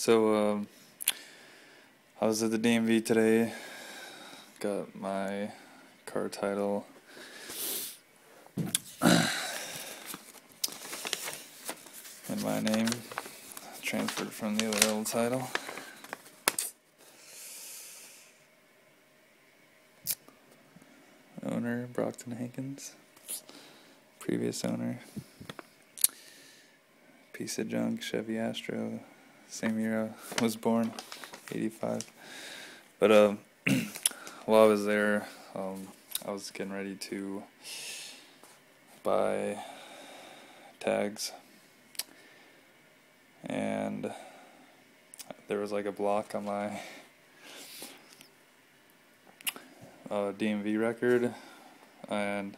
So, I was at the DMV today, got my car title, in my name, transferred from the other old title. Owner, Brockton Hankins. Previous owner, piece of junk, Chevy Astro, same year I was born, 85. But while I was there, I was getting ready to buy tags, and there was like a block on my DMV record, and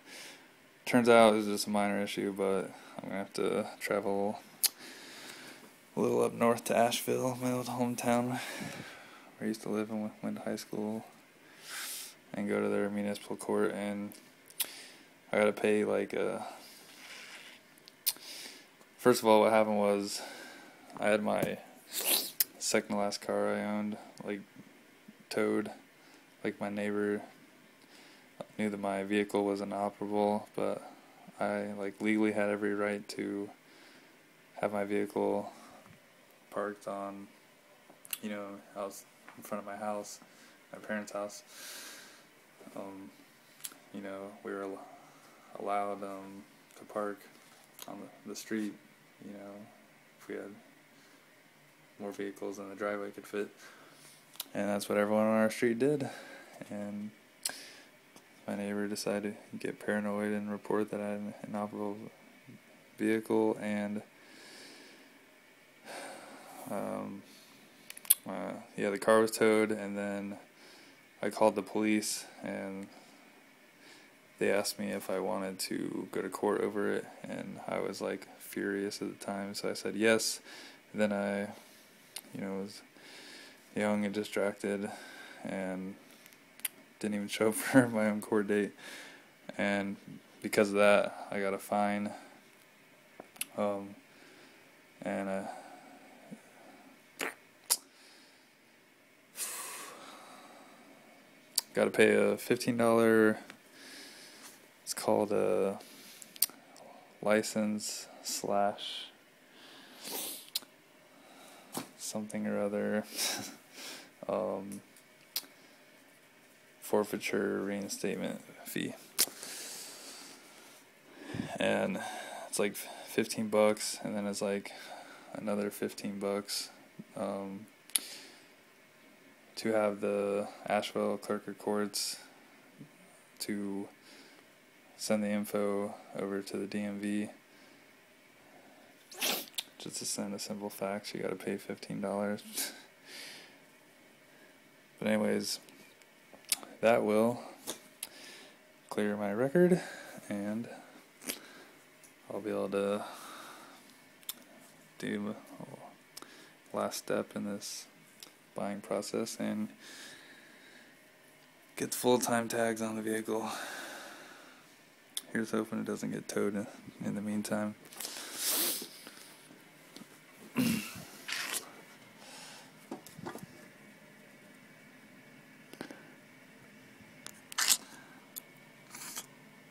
turns out it was just a minor issue, but I'm gonna have to travel a little up north to Asheville, my old hometown, where I used to live and went to high school, and go to their municipal court, and I gotta pay first of all, what happened was I had my second to last car I owned towed. My neighbor knew that my vehicle was inoperable, but I legally had every right to have my vehicle parked on, house in front of my house, my parents' house. We were allowed to park on the street, if we had more vehicles than the driveway could fit. And that's what everyone on our street did. And my neighbor decided to get paranoid and report that I had an inoperable vehicle, and the car was towed, and then I called the police, and they asked me if I wanted to go to court over it, and I was furious at the time, so I said yes. And then I, was young and distracted, and didn't even show up for my own court date, and because of that, I got a fine, and got to pay a $15, it's called a license / something or other, forfeiture reinstatement fee, and it's $15, and then it's another $15 to have the Asheville Clerk of Courts to send the info over to the DMV. Just to send a simple fax, you gotta pay $15. But anyways, that will clear my record, and I'll be able to do a last step in this buying process and get the full-time tags on the vehicle. Here's hoping it doesn't get towed in the meantime.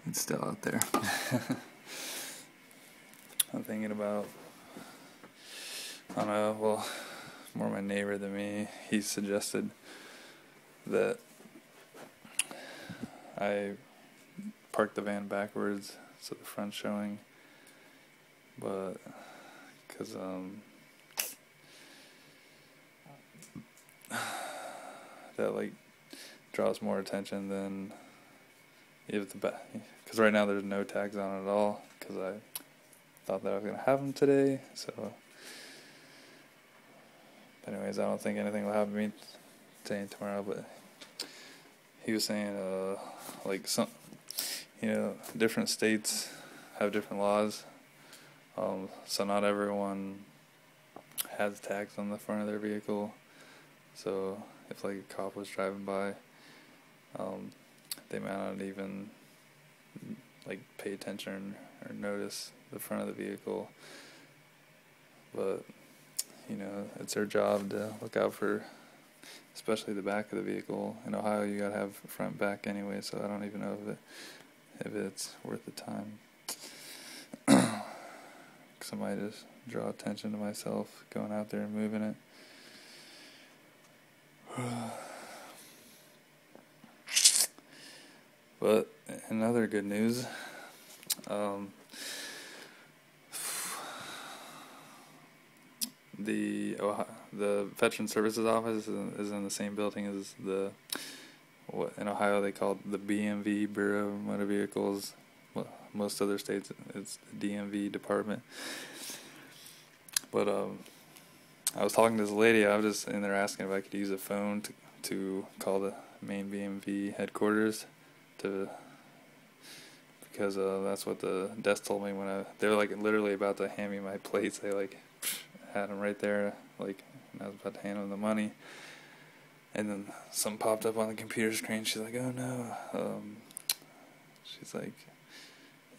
It's still out there. I'm thinking about, I don't know, well, more my neighbor than me. He suggested that I park the van backwards so the front's showing, but because that draws more attention than if the back, because right now there's no tags on it at all, because I thought that I was gonna have them today. So anyways, I don't think anything will happen to me today and tomorrow, but he was saying different states have different laws, so not everyone has tags on the front of their vehicle. So if a cop was driving by, they might not even pay attention or notice the front of the vehicle. But it's their job to look out for, especially the back of the vehicle. In Ohio, you gotta have front back anyway, so I don't even know if it's worth the time. 'Cause I might just draw attention to myself going out there and moving it. But in other good news, the Veteran Services Office is in the same building as what in Ohio they call the BMV, Bureau of Motor Vehicles. Well, most other states it's the DMV department. But I was talking to this lady. I was just in there asking if I could use a phone to call the main BMV headquarters because that's what the desk told me when they were like literally about to hand me my plates. They like had them right there, like, and I was about to hand them the money, and then something popped up on the computer screen. She's like, "Oh no," she's like,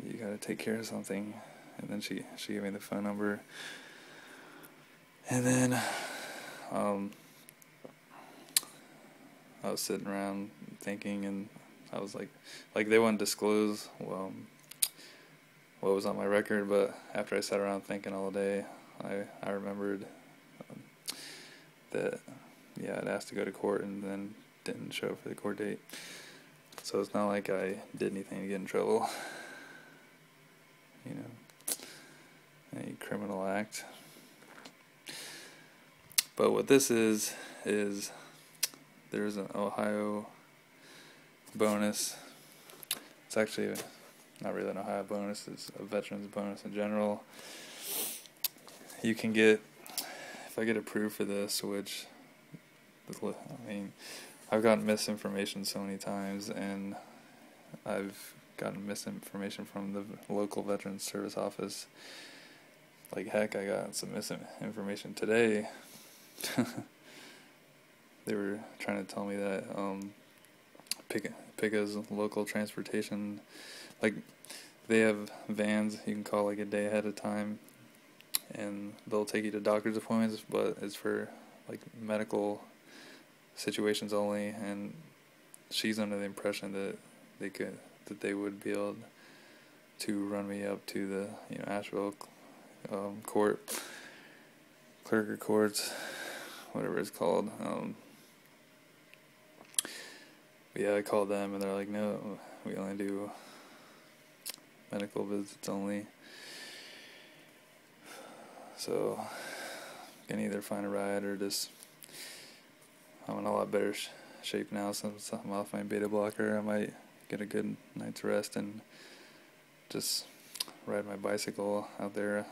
"You gotta take care of something," and then she gave me the phone number, and then I was sitting around thinking, and I was like they wouldn't disclose what was on my record, but after I sat around thinking all day, I remembered that I'd asked to go to court and then didn't show up for the court date. So it's not like I did anything to get in trouble, any criminal act. But what this is there's an Ohio bonus. It's actually not really an Ohio bonus, it's a veteran's bonus in general. You can get, if I get approved for this, which, I've gotten misinformation so many times, and I've gotten misinformation from the local Veterans Service Office. Like, heck, I got some misinformation today. They were trying to tell me that PICA's local transportation, like, they have vans you can call like a day ahead of time, and they'll take you to doctor's appointments, but it's for like medical situations only. And she's under the impression that they would be able to run me up to the Asheville clerk of courts, whatever it's called. I called them and they're like, no, we only do medical visits only. So I can either find a ride or just, I'm in a lot better shape now since I'm off my beta blocker. I might get a good night's rest and just ride my bicycle out there.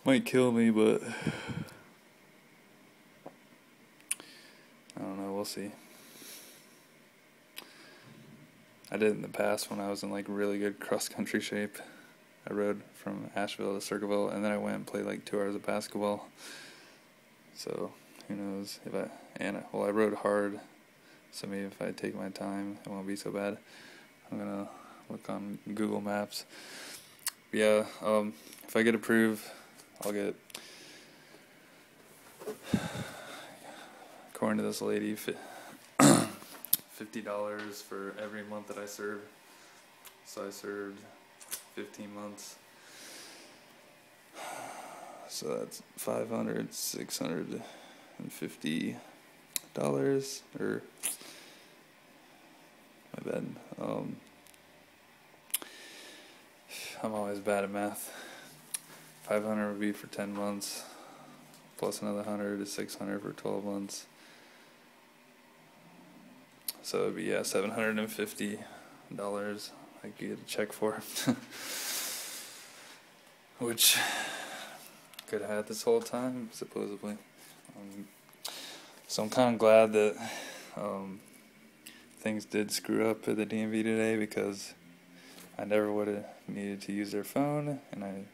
Might kill me, but I don't know, we'll see. I did it in the past when I was in like really good cross-country shape. I rode from Asheville to Circleville, and then I went and played like 2 hours of basketball. So who knows if I rode hard, so maybe if I take my time, it won't be so bad. I'm gonna look on Google Maps. If I get approved, I'll get, according to this lady, $50 for every month that I serve. So I served 15 months. So that's $650, or my bad. I'm always bad at math. 500 would be for 10 months, plus another 100 is 600 for 12 months. So it'd be $750 I could get a check for, which could have had this whole time, supposedly. So I'm kind of glad that things did screw up at the DMV today, because I never would have needed to use their phone, and I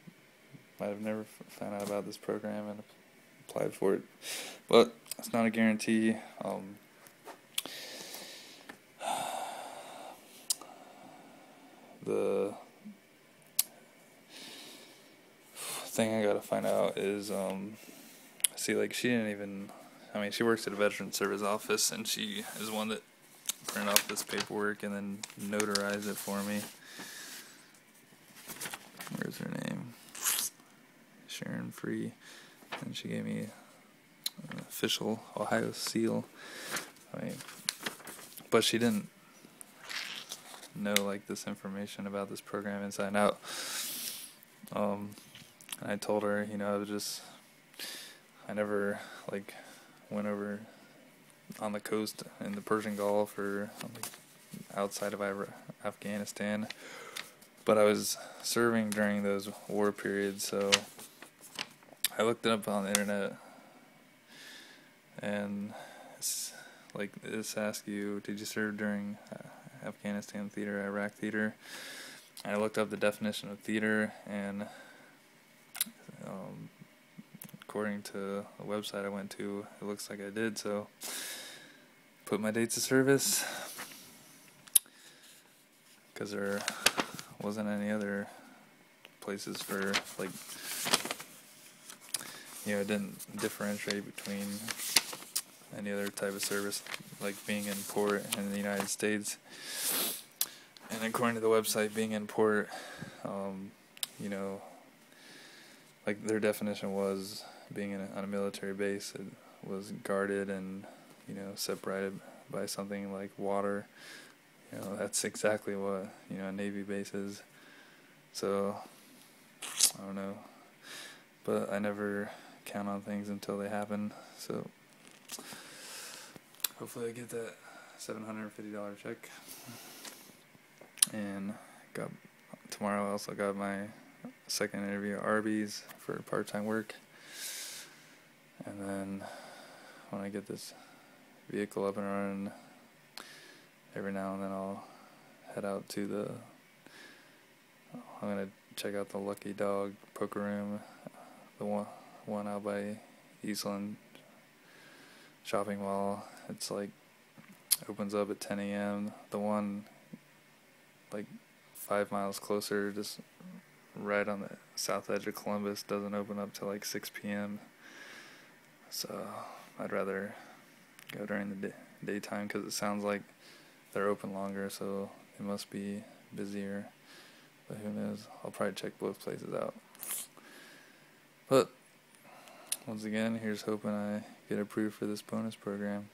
might have never found out about this program and applied for it. But it's not a guarantee. thing I gotta find out is, see, like, she didn't even, I mean, she works at a veteran service office, and she is one that printed off this paperwork and then notarized it for me. Where's her name? Sharon Free. And she gave me an official Ohio seal. I mean, but she didn't know, like, this information about this program inside and out. And I told her, you know, I never, like, went over on the coast in the Persian Gulf or outside of Afghanistan, but I was serving during those war periods, so I looked it up on the internet, and this asks you, did you serve during Afghanistan theater, Iraq theater? And I looked up the definition of theater, and according to the website I went to, it looks like I did, so put my dates of service, because there wasn't any other places for, like, you know, it didn't differentiate between any other type of service, like being in port in the United States. And according to the website, being in port, you know, like, their definition was being on a military base. It was guarded and, you know, separated by something like water. You know, that's exactly what, you know, a Navy base is. So, I don't know. But I never count on things until they happen. So, hopefully I get that $750 check. And tomorrow I also got my second interview at Arby's for part-time work. And then when I get this vehicle up and running, every now and then I'll head out to I'm going to check out the Lucky Dog Poker Room, the one out by Eastland Shopping Mall. It's like, opens up at 10 a.m. The one, like, 5 miles closer, just right on the south edge of Columbus, doesn't open up till like 6 p.m. So I'd rather go during the daytime, because it sounds like they're open longer, so it must be busier. But who knows? I'll probably check both places out. But once again, here's hoping I get approved for this bonus program.